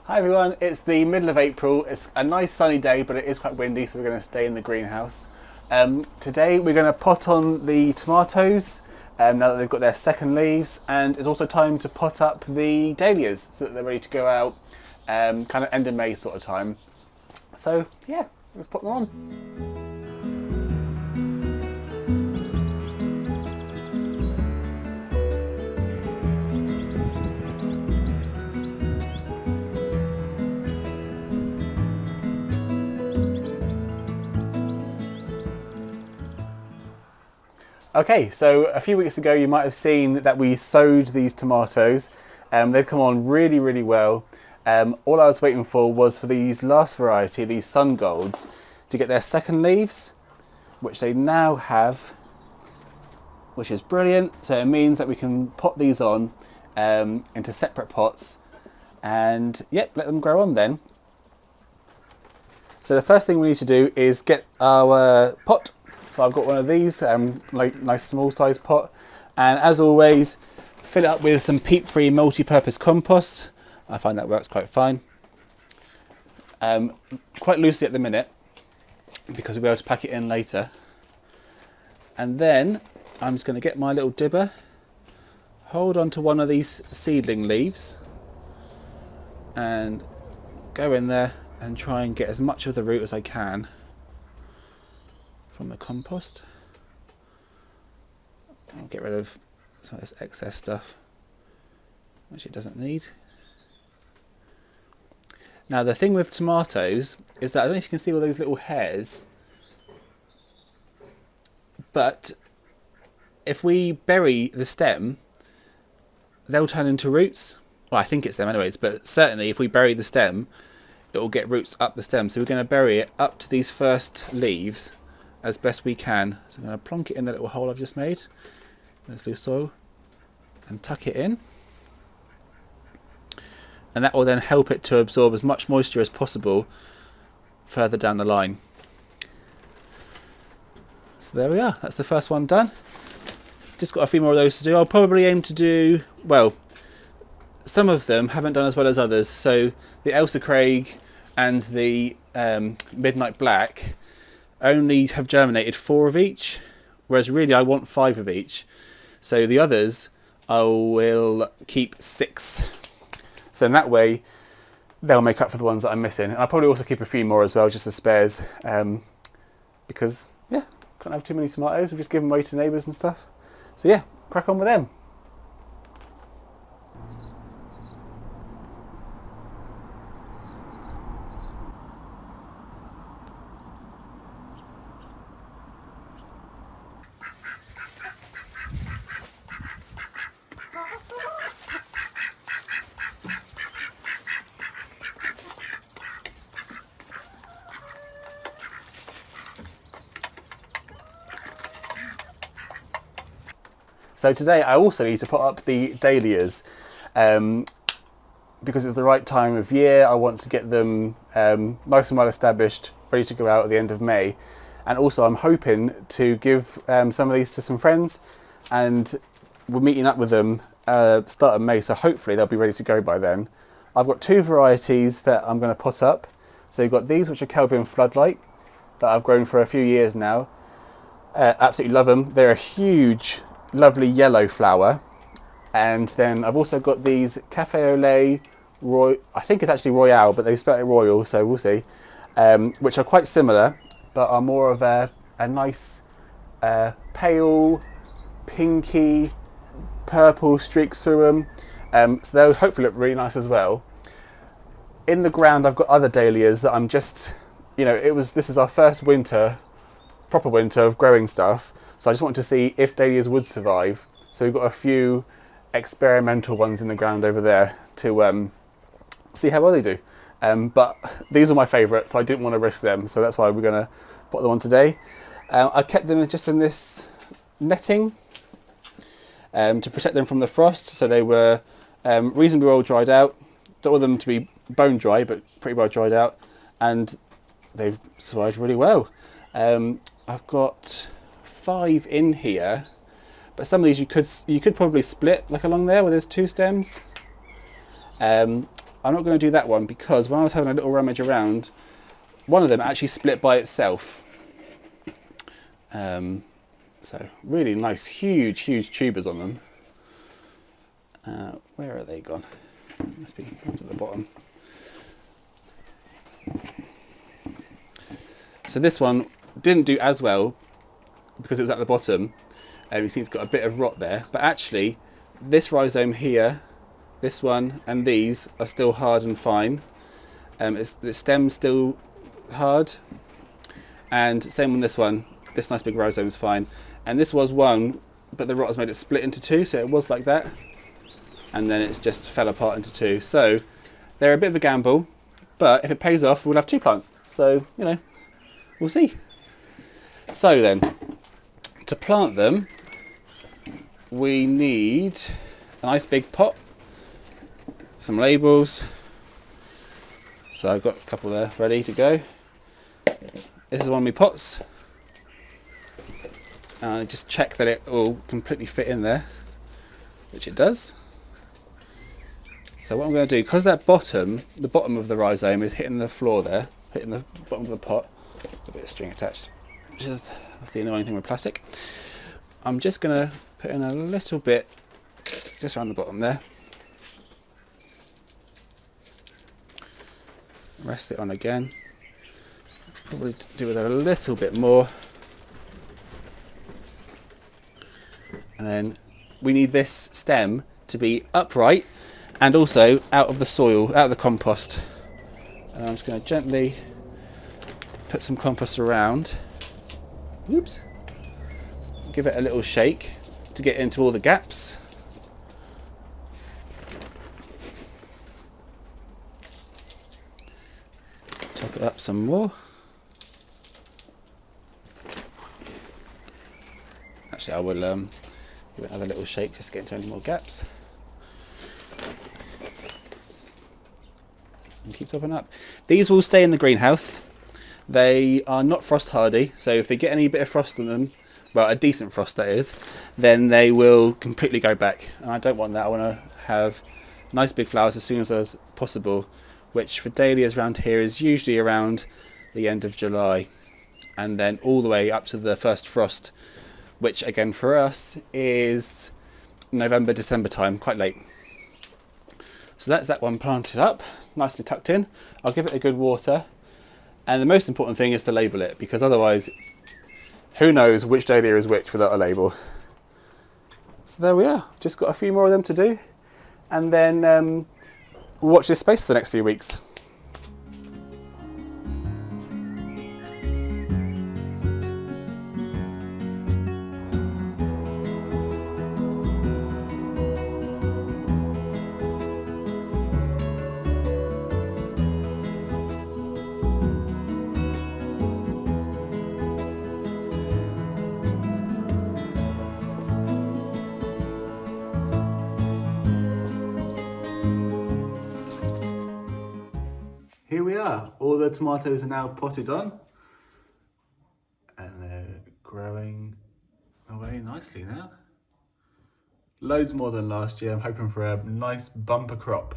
Hi everyone, it's the middle of April. It's a nice sunny day, but it is quite windy, so we're going to stay in the greenhouse. Today we're going to pot on the tomatoes now that they've got their second leaves, and it's also time to pot up the dahlias so that they're ready to go out kind of end of May sort of time. So yeah, let's put them on. Okay, so a few weeks ago you might have seen that we sowed these tomatoes. They've come on really, really well. All I was waiting for was for these last variety, these sun golds, to get their second leaves, which they now have, which is brilliant. So it means that we can pot these on into separate pots and yep, let them grow on then. So the first thing we need to do is get our pot. So I've got one of these, like nice small size pot, and as always, fill it up with some peat-free multi-purpose compost. I find that works quite fine. Quite loosely at the minute, because we'll be able to pack it in later. And then I'm just going to get my little dibber, hold on to one of these seedling leaves, and go in there and try and get as much of the root as I can from the compost. I'll get rid of some of this excess stuff which it doesn't need. Now the thing with tomatoes is that I don't know if you can see all those little hairs, but if we bury the stem they'll turn into roots. Well, I think it's them anyways, but certainly if we bury the stem it will get roots up the stem. So we're going to bury it up to these first leaves as best we can. So I'm going to plonk it in the little hole I've just made, this loose soil, and tuck it in. And that will then help it to absorb as much moisture as possible further down the line. So there we are, that's the first one done. Just got a few more of those to do. I'll probably aim to do, well, some of them haven't done as well as others. So the Elsa Craig and the Midnight Black only have germinated 4 of each, whereas really I want 5 of each. So the others I will keep 6. So in that way they'll make up for the ones that I'm missing. And I'll probably also keep a few more as well, just as spares, because yeah, can't have too many tomatoes. We'll just give them away to neighbours and stuff. So yeah, crack on with them. So today I also need to put up the dahlias because it's the right time of year. I want to get them nice and well established, ready to go out at the end of May. And also I'm hoping to give some of these to some friends, and we're meeting up with them start of May, so hopefully they'll be ready to go by then. I've got 2 varieties that I'm going to put up. So you've got these, which are Kelvin Floodlight, that I've grown for a few years now. Absolutely love them. They're a huge, lovely yellow flower. And then I've also got these Cafe au Lait Roy, I think it's actually Royale, but they spell it Royal, so we'll see, which are quite similar but are more of a nice pale pinky purple streaks through them, so they'll hopefully look really nice as well. In the ground I've got other dahlias that I'm just, you know, this is our first winter, proper winter of growing stuff. So I just wanted to see if dahlias would survive. So we've got a few experimental ones in the ground over there to see how well they do. But these are my favourite, so I didn't want to risk them. So that's why we're going to put them on today. I kept them just in this netting to protect them from the frost. So they were reasonably well dried out. Don't want them to be bone dry, but pretty well dried out. And they've survived really well. I've got 5 in here, but some of these you could probably split, like along there where there's 2 stems. I'm not going to do that one because when I was having a little rummage around, one of them actually split by itself. So really nice, huge tubers on them. Where are they gone? Must be ones at the bottom. So this one didn't do as well because it was at the bottom. You see it's got a bit of rot there, but actually this rhizome here, this one and these are still hard and fine. The stem's still hard, and same on this one. This nice big rhizome is fine, and this was one, but the rot has made it split into two, so it was like that, and then it's just fell apart into two. So they're a bit of a gamble, but if it pays off, we'll have 2 plants. So, you know, we'll see. So then, to plant them, we need a nice big pot, some labels. So I've got a couple there ready to go. This is one of my pots. Just check that it will completely fit in there, which it does. So what I'm going to do, because that the bottom of the rhizome is hitting the floor there, hitting the bottom of the pot, with a bit of string attached, which is the annoying thing with plastic. I'm just going to put in a little bit just around the bottom there. Rest it on again. Probably do it a little bit more. And then we need this stem to be upright and also out of the soil, out of the compost. And I'm just going to gently put some compost around. Oops. Give it a little shake to get into all the gaps. Top it up some more. Actually, I will give it another little shake just to get into any more gaps. And keep topping up. These will stay in the greenhouse. They are not frost hardy, so if they get any bit of frost on them, well, a decent frost that is, then they will completely go back. And I don't want that. I want to have nice big flowers as soon as possible, which for dahlias around here is usually around the end of July, and then all the way up to the first frost, which again for us is November, December time, quite late. So that's that one planted up, nicely tucked in. I'll give it a good water, and the most important thing is to label it, because otherwise who knows which dahlia is which without a label. So there we are, just got a few more of them to do, and then we'll watch this space for the next few weeks. Here we are, all the tomatoes are now potted on and they're growing away nicely now. Loads more than last year. I'm hoping for a nice bumper crop.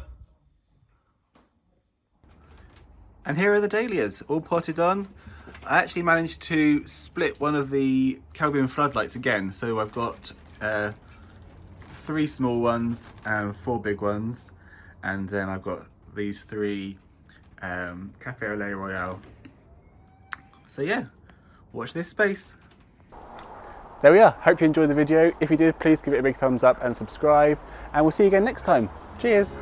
And here are the dahlias, all potted on. I actually managed to split one of the Calvian floodlights again, so I've got 3 small ones and 4 big ones, and then I've got these 3 Cafe au lait Royale. So yeah, watch this space. There we are. Hope you enjoyed the video. If you did, please give it a big thumbs up and subscribe, and we'll see you again next time. Cheers.